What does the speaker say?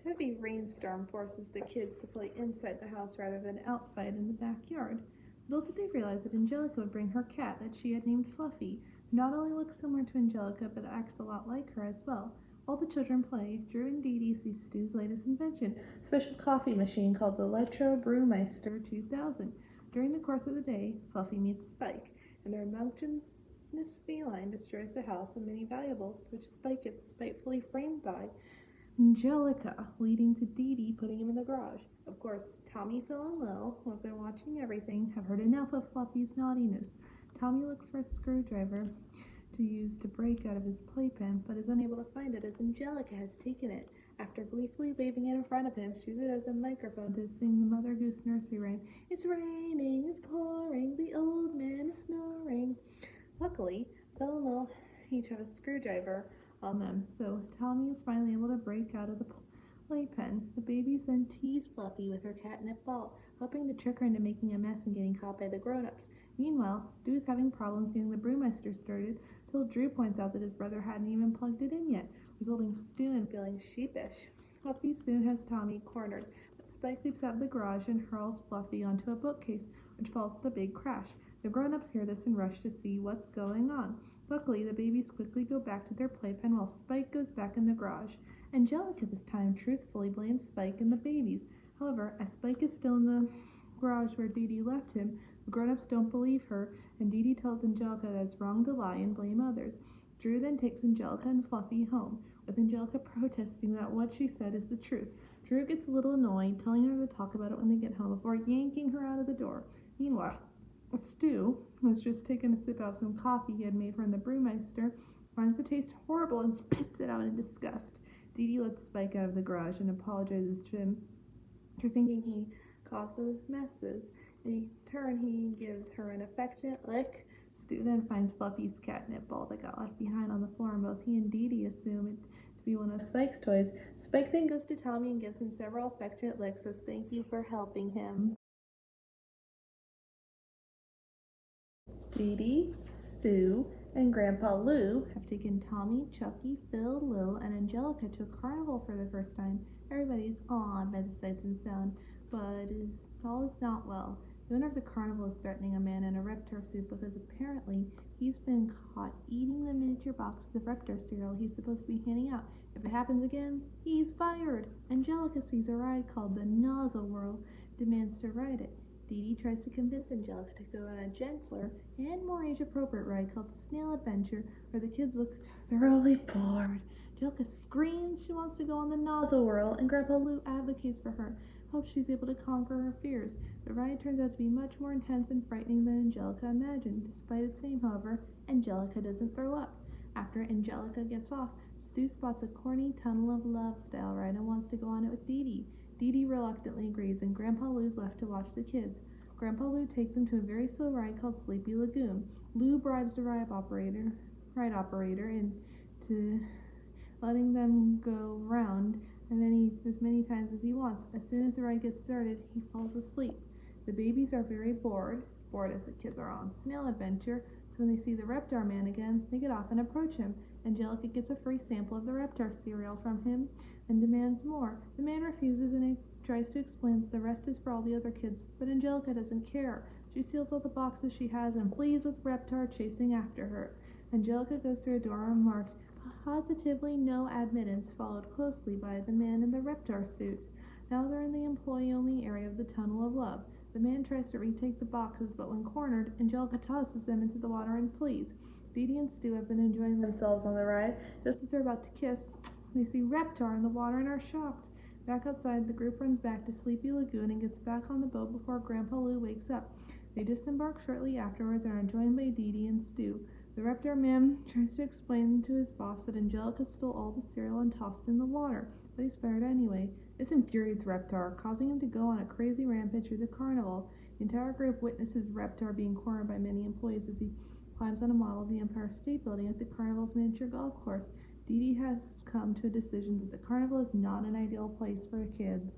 heavy rainstorm forces the kids to play inside the house rather than outside in the backyard. Little did they realize that Angelica would bring her cat that she had named Fluffy, who not only looks similar to Angelica but acts a lot like her as well. While the children play, Drew and Dee Dee see Stu's latest invention, a special coffee machine called the Electro Brewmeister 2000. During the course of the day, Fluffy meets Spike, and their mountainous feline destroys the house and many valuables, which Spike gets spitefully framed by Angelica, leading to Dee Dee putting him in the garage. Of course, Tommy, Phil, and Lil, who have been watching everything, have heard enough of Fluffy's naughtiness. Tommy looks for a screwdriver to use to break out of his playpen, but is unable to find it as Angelica has taken it. After gleefully waving it in front of him, she uses it as a microphone to sing the Mother Goose nursery rhyme. It's raining, it's pouring, the old man is snoring. Luckily, Phil and Lil each have a screwdriver on them, so Tommy is finally able to break out of the playpen. The babies then tease Fluffy with her catnip ball, hoping to trick her into making a mess and getting caught by the grown-ups. Meanwhile, Stu is having problems getting the brewmaster started till Drew points out that his brother hadn't even plugged it in yet, resulting Stu in feeling sheepish. Fluffy soon has Tommy cornered, but Spike leaps out of the garage and hurls Fluffy onto a bookcase, which falls with a big crash. The grown-ups hear this and rush to see what's going on. Luckily, the babies quickly go back to their playpen while Spike goes back in the garage. Angelica this time truthfully blames Spike and the babies. However, as Spike is still in the garage where Dee Dee left him, the grown-ups don't believe her, and Dee Dee tells Angelica that it's wrong to lie and blame others. Drew then takes Angelica and Fluffy home, with Angelica protesting that what she said is the truth. Drew gets a little annoyed, telling her to talk about it when they get home before yanking her out of the door. Meanwhile, Stu, who has just taken a sip out of some coffee he had made from the brewmeister, finds the taste horrible and spits it out in disgust. Dee Dee lets Spike out of the garage and apologizes to him for thinking he caused the messes. In turn, he gives her an affectionate lick. Stu then finds Fluffy's catnip ball that got left behind on the floor, and both he and Dee Dee assume it to be one of Spike's toys. Spike then goes to Tommy and gives him several affectionate licks as thank you for helping him. Dee Dee, Stu, and Grandpa Lou have taken Tommy, Chucky, Phil, Lil, and Angelica to a carnival for the first time. Everybody is awed by the sights and sound, but all is not well. The owner of the carnival is threatening a man in a Reptar suit because apparently he's been caught eating the miniature boxes of Reptar cereal he's supposed to be handing out. If it happens again, he's fired. Angelica sees a ride called the Nozzle Whirl, demands to ride it. Dee Dee tries to convince Angelica to go on a gentler and more age-appropriate ride called Snail Adventure, where the kids look thoroughly bored. Angelica screams she wants to go on the Nozzle Whirl, and Grandpa Lou advocates for her, hopes she's able to conquer her fears. The ride turns out to be much more intense and frightening than Angelica imagined. Despite its name, however, Angelica doesn't throw up. After Angelica gets off, Stu spots a corny Tunnel of Love style ride and wants to go on it with Dee Dee. Dee Dee reluctantly agrees, and Grandpa Lou's left to watch the kids. Grandpa Lou takes them to a very slow ride called Sleepy Lagoon. Lou bribes the ride operator into letting them go round as many times as he wants. As soon as the ride gets started, he falls asleep. The babies are very bored as the kids are on Snail Adventure, so when they see the Reptar man again, they get off and approach him. Angelica gets a free sample of the Reptar cereal from him and demands more. The man refuses and tries to explain that the rest is for all the other kids, but Angelica doesn't care. She steals all the boxes she has and flees with Reptar chasing after her. Angelica goes through a door unmarked, positively no admittance, followed closely by the man in the Reptar suit. Now they're in the employee-only area of the Tunnel of Love. The man tries to retake the boxes, but when cornered, Angelica tosses them into the water and flees. Dee Dee and Stu have been enjoying themselves on the ride. Just as they're about to kiss, they see Reptar in the water and are shocked. Back outside, the group runs back to Sleepy Lagoon and gets back on the boat before Grandpa Lou wakes up. They disembark shortly afterwards and are joined by Dee Dee and Stu. The Reptar man tries to explain to his boss that Angelica stole all the cereal and tossed it in the water, but he's fired anyway. This infuriates Reptar, causing him to go on a crazy rampage through the carnival. The entire group witnesses Reptar being cornered by many employees as he climbs on a model of the Empire State Building at the carnival's miniature golf course. Dee Dee has come to a decision that the carnival is not an ideal place for kids.